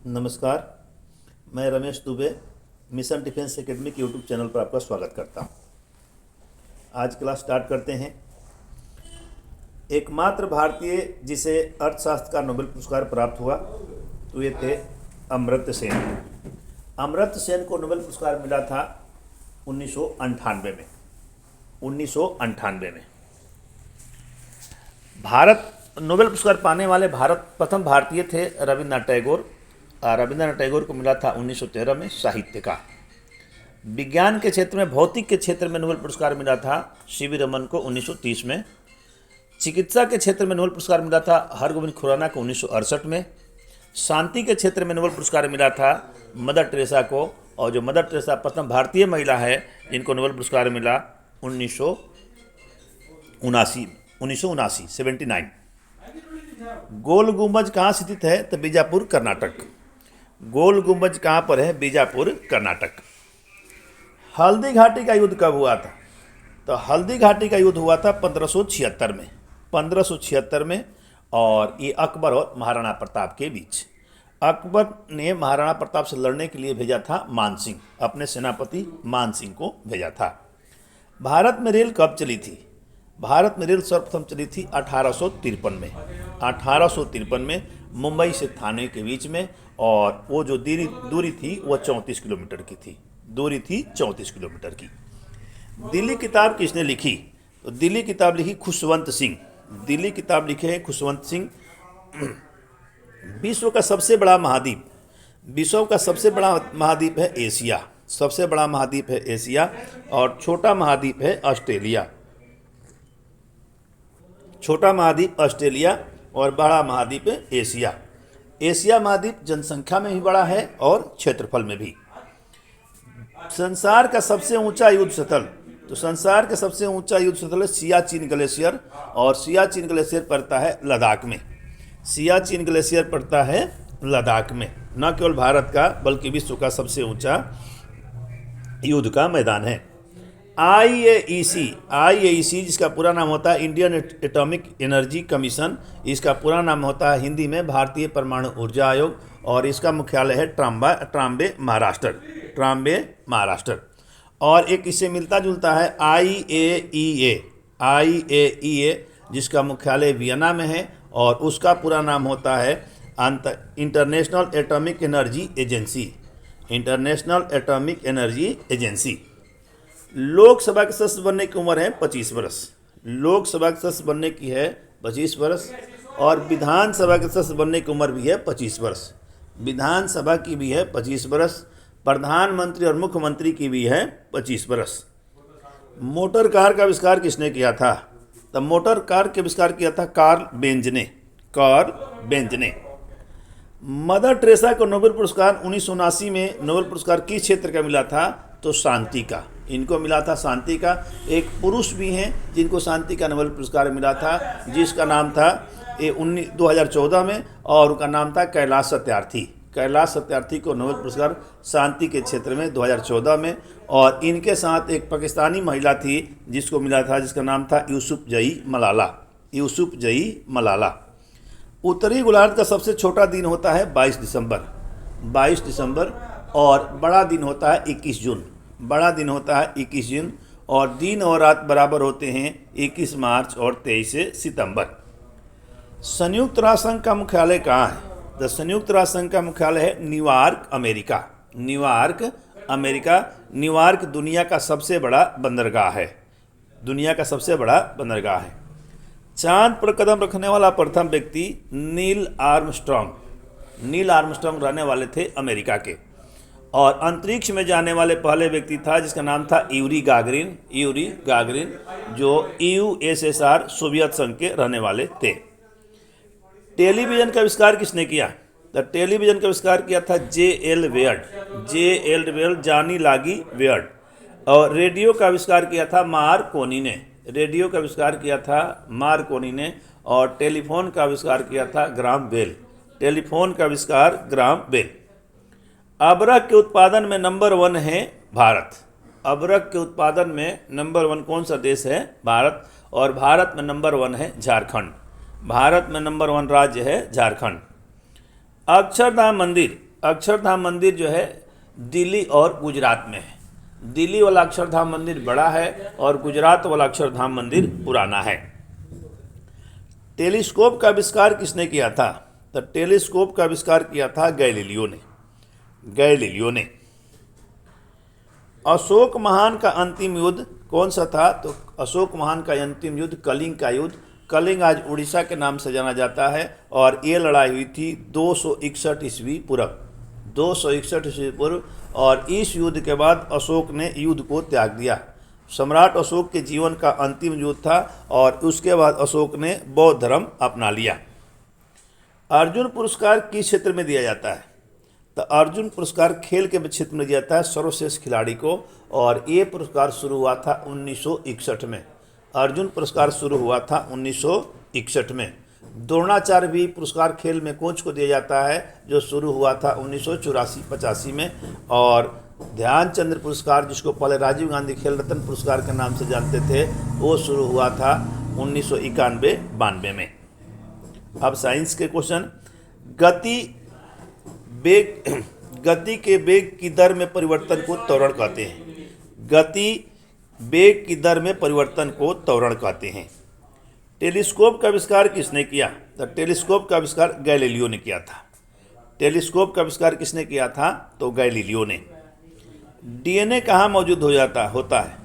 नमस्कार। मैं Ramesh Dubey mission defence academy के यूट्यूब चैनल पर आपका स्वागत करता हूं। आज क्लास स्टार्ट करते हैं। एकमात्र भारतीय जिसे अर्थशास्त्र का नोबेल पुरस्कार प्राप्त हुआ तो ये थे अमर्त्य सेन। अमर्त्य सेन को नोबेल पुरस्कार मिला था 1998 में। 1998 में भारत नोबेल पुरस्कार पाने वाले प्रथम भारतीय थे रविन्द्रनाथ टैगोर। रविन्द्रनाथ टैगोर को मिला था 1913 में साहित्य का। विज्ञान के क्षेत्र में, भौतिक के क्षेत्र में नोबेल पुरस्कार मिला था सीवी रमन को 1930 में। चिकित्सा के क्षेत्र में नोबेल पुरस्कार मिला था हरगोविंद खुराना को 1968 में। शांति के क्षेत्र में नोबेल पुरस्कार मिला था मदर टेरेसा को, और जो मदर टेरेसा प्रथम भारतीय महिला है जिनको नोबेल पुरस्कार मिला 1979। 79। गोल गुंबज कहाँ स्थित है? तो बीजापुर कर्नाटक। गोल गुंबज कहाँ पर है? बीजापुर कर्नाटक। हल्दी घाटी का युद्ध कब हुआ था? तो हल्दी घाटी का युद्ध हुआ था 1576 में। 1576 में, और ये अकबर और महाराणा प्रताप के बीच। अकबर ने महाराणा प्रताप से लड़ने के लिए भेजा था मानसिंह, अपने सेनापति मानसिंह को भेजा था। भारत में रेल कब चली थी? भारत में रेल सर्वप्रथम चली थी 1853 में। 1853 में मुंबई से थाने के बीच में, और वो जो दूरी थी वो 34 किलोमीटर की थी। दूरी थी 34 किलोमीटर की। दिल्ली किताब किसने लिखी? तो दिल्ली किताब लिखी खुशवंत सिंह। दिल्ली किताब लिखे हैं खुशवंत सिंह। विश्व का सबसे बड़ा महाद्वीप, विश्व का सबसे बड़ा महाद्वीप है एशिया। सबसे बड़ा महाद्वीप है एशिया, और छोटा महाद्वीप है ऑस्ट्रेलिया। छोटा महाद्वीप ऑस्ट्रेलिया और बड़ा महाद्वीप है एशिया। एशिया महाद्वीप जनसंख्या में भी बड़ा है और क्षेत्रफल में भी। संसार का सबसे ऊंचा युद्ध स्थल, तो संसार का सबसे ऊंचा युद्ध स्थल है सियाचिन ग्लेशियर, और सियाचिन ग्लेशियर पड़ता है लद्दाख में। सियाचिन ग्लेशियर पड़ता है लद्दाख में। न केवल भारत का बल्कि विश्व का सबसे ऊंचा युद्ध का मैदान है। IAEC जिसका पूरा नाम होता है इंडियन एटॉमिक एनर्जी कमीशन, इसका पूरा नाम होता है हिंदी में भारतीय परमाणु ऊर्जा आयोग, और इसका मुख्यालय है ट्राम्बे महाराष्ट्र। और एक इससे मिलता जुलता है IAEA जिसका मुख्यालय वियना में है, और उसका पूरा नाम होता है international atomic energy agency. International atomic energy agency. Lok Sabha के सदस्य बनने की उम्र है 25 वर्ष। लोकसभा के सदस्य बनने की है 25 वर्ष, और विधानसभा के सदस्य बनने की उम्र भी है 25 वर्ष। विधानसभा की भी है 25 वर्ष। प्रधानमंत्री और मुख्यमंत्री की भी है 25 वर्ष। मोटर कार का आविष्कार किसने किया था? तो मोटर कार का आविष्कार किया था कार्ल बेंज ने। मदर टेरेसा को नोबेल पुरस्कार 1979 में नोबेल पुरस्कार किस क्षेत्र का मिला था? तो शांति का। इनको मिला था शांति का। एक पुरुष भी हैं जिनको शांति का नोबेल पुरस्कार मिला था, जिसका नाम था 2014 में, और उनका नाम था कैलाश सत्यार्थी। कैलाश सत्यार्थी को नोबेल पुरस्कार शांति के क्षेत्र में 2014 में। और इनके साथ एक पाकिस्तानी महिला थी जिसको मिला था, जिसका नाम था यूसुफजई मलाला। उत्तरी गोलार्ध का सबसे छोटा दिन होता है 22 दिसंबर, और बड़ा दिन होता है 21 जून। बड़ा दिन होता है 21 जून, और दिन और रात बराबर होते हैं 21 मार्च और 23 सितंबर। संयुक्त राष्ट्र संघ का मुख्यालय कहाँ है? तो संयुक्त राष्ट्र संघ का मुख्यालय है न्यूयॉर्क, अमेरिका। न्यूयॉर्क दुनिया का सबसे बड़ा बंदरगाह है। चांद पर कदम रखने वाला प्रथम व्यक्ति नील आर्मस्ट्रॉन्ग रहने वाले थे अमेरिका के। और अंतरिक्ष में जाने वाले पहले व्यक्ति था जिसका नाम था यूरी गागरिन, जो USSR सोवियत संघ के रहने वाले थे। टेलीविज़न का आविष्कार किसने किया? तो टेलीविज़न का आविष्कार किया था J.L. वेयर्ड, जानी लागी वेयर्ड। और रेडियो का आविष्कार किया था मार्कोनी ने। और टेलीफोन का आविष्कार किया था ग्राहम बेल। अबरख के उत्पादन में नंबर 1 है भारत। अबरख के उत्पादन में नंबर 1 कौन सा देश है? भारत। और भारत में नंबर 1 है झारखंड। भारत में नंबर 1 राज्य है झारखंड। अक्षरधाम मंदिर अक्षरधाम मंदिर जो है दिल्ली और गुजरात में है। दिल्ली वाला अक्षरधाम मंदिर बड़ा है और गुजरात वाला अक्षरधाम मंदिर पुराना है। टेलीस्कोप का आविष्कार किसने किया था? तो टेलीस्कोप का आविष्कार किया था गैलीलियो ने। अशोक महान का अंतिम युद्ध कौन सा था? तो अशोक महान का अंतिम युद्ध कलिंग का युद्ध। कलिंग आज उड़ीसा के नाम से जाना जाता है और ये लड़ाई हुई थी 261 ईस्वी पूर्व, 261 ईस्वी पूर्व। और इस युद्ध के बाद अशोक ने युद्ध को त्याग दिया। सम्राट अशोक के जीवन का अंतिम युद्ध था और उसके बाद अशोक ने बौद्ध धर्म अपना लिया। अर्जुन पुरस्कार किस क्षेत्र में दिया जाता है? तो अर्जुन पुरस्कार खेल के क्षेत्र में दिया जाता है सर्वश्रेष्ठ खिलाड़ी को, और ये पुरस्कार शुरू हुआ था 1961 में। अर्जुन पुरस्कार शुरू हुआ था 1961 में। द्रोणाचार्य भी पुरस्कार खेल में कोच को दिया जाता है, जो शुरू हुआ था 1984-85 में। और ध्यानचंद्र पुरस्कार, जिसको पहले राजीव गांधी खेल रत्न पुरस्कार के नाम से जानते थे, वो शुरू हुआ था 1991-92 में। अब साइंस के क्वेश्चन। गति के वेग की दर में परिवर्तन को त्वरण कहते हैं। गति वेग की दर में परिवर्तन को त्वरण कहते हैं। टेलीस्कोप का आविष्कार किसने किया? तो टेलीस्कोप का आविष्कार गैलीलियो ने किया था। टेलीस्कोप का आविष्कार किसने किया था? तो गैलीलियो ने। डीएनए कहाँ मौजूद होता है?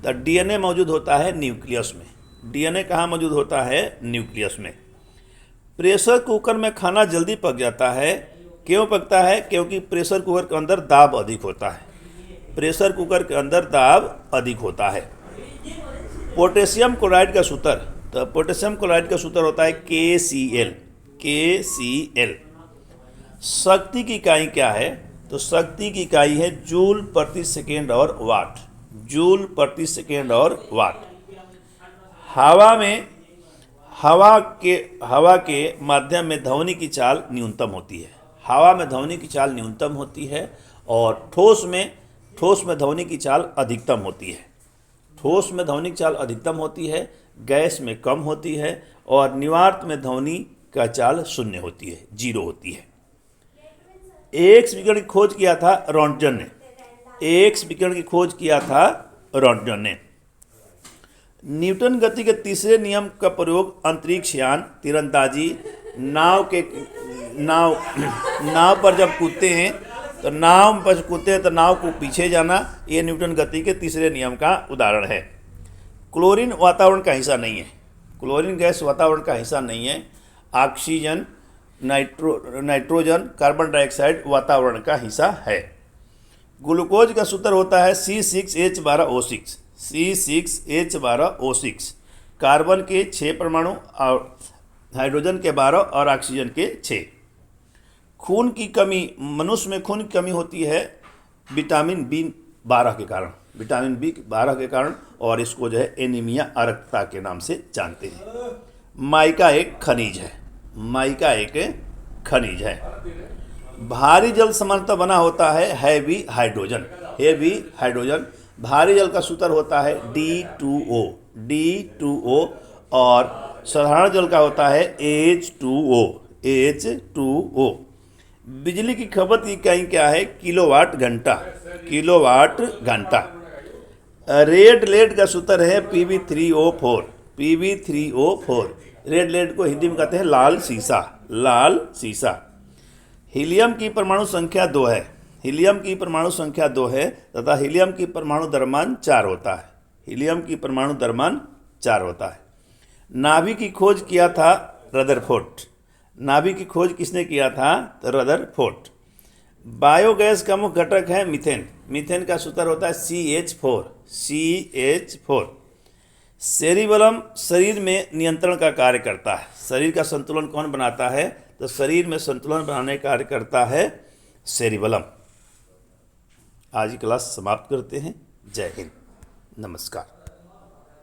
तो डीएनए मौजूद होता है न्यूक्लियस में। डीएनए कहाँ मौजूद होता है? न्यूक्लियस में। प्रेशर कुकर में खाना जल्दी पक जाता है, क्यों पकता है? क्योंकि प्रेशर कुकर के अंदर दाब अधिक होता है। प्रेशर कुकर के अंदर दाब अधिक होता है। पोटेशियम क्लोराइड का सूत्र, तो पोटेशियम क्लोराइड का सूत्र होता है KCl। शक्ति की इकाई क्या है? तो शक्ति की इकाई है जूल प्रति सेकेंड और वाट। जूल प्रति सेकेंड और वाट। हवा के माध्यम में ध्वनि की चाल न्यूनतम होती है। हवा में ध्वनि की चाल न्यूनतम होती है और ठोस में ध्वनि की चाल अधिकतम होती है। ठोस में ध्वनि की चाल अधिकतम होती है, गैस में कम होती है, और निवार्त में ध्वनि का चाल शून्य होती है, 0 होती है। एक्स विकिरण की खोज किया था रॉन्टजन ने। न्यूटन गति के तीसरे नियम का प्रयोग अंतरिक्ष यान, तीरंदाजी, नाव पर जब कूदते हैं तो नाव को पीछे जाना, ये न्यूटन गति के तीसरे नियम का उदाहरण है। क्लोरीन वातावरण का हिस्सा नहीं है। क्लोरीन गैस वातावरण का हिस्सा नहीं है। ऑक्सीजन, नाइट्रोजन, कार्बन डाइऑक्साइड वातावरण का हिस्सा है। ग्लूकोज का सूत्र होता है C6H12O6। C6H12O6। कार्बन के 6 परमाणु और हाइड्रोजन के 12 और ऑक्सीजन के 6। खून की कमी, मनुष्य में खून की कमी होती है विटामिन B12 के कारण, और इसको जो है एनीमिया, अरक्तता के नाम से जानते हैं। माइका एक खनिज है। भारी जल सामान्यतः बना होता है हैवी हाइड्रोजन। भारी जल का सूत्र होता है D2O, और साधारण जल का होता है H2O। बिजली की खपत की इकाई क्या है? किलोवाट घंटा। रेड लेड का सूत्र है Pb3O4। रेड लेड को हिंदी में कहते हैं लाल शीशा। हीलियम की परमाणु संख्या 2 है। तथा हीलियम की परमाणु द्रव्यमान 4 होता है। नाभि की खोज किया था रदरफोर्ड। नाभि की खोज किसने किया था? तो रदरफोर्ड। बायोगैस का मुख्य घटक है मीथेन का सूत्र होता है CH4। सेरिबेलम शरीर में नियंत्रण का कार्य करता है। शरीर का संतुलन कौन बनाता है? तो शरीर में संतुलन बनाने का कार्य करता है सेरिबेलम। आज की क्लास समाप्त करते हैं। जय हिंद, नमस्कार।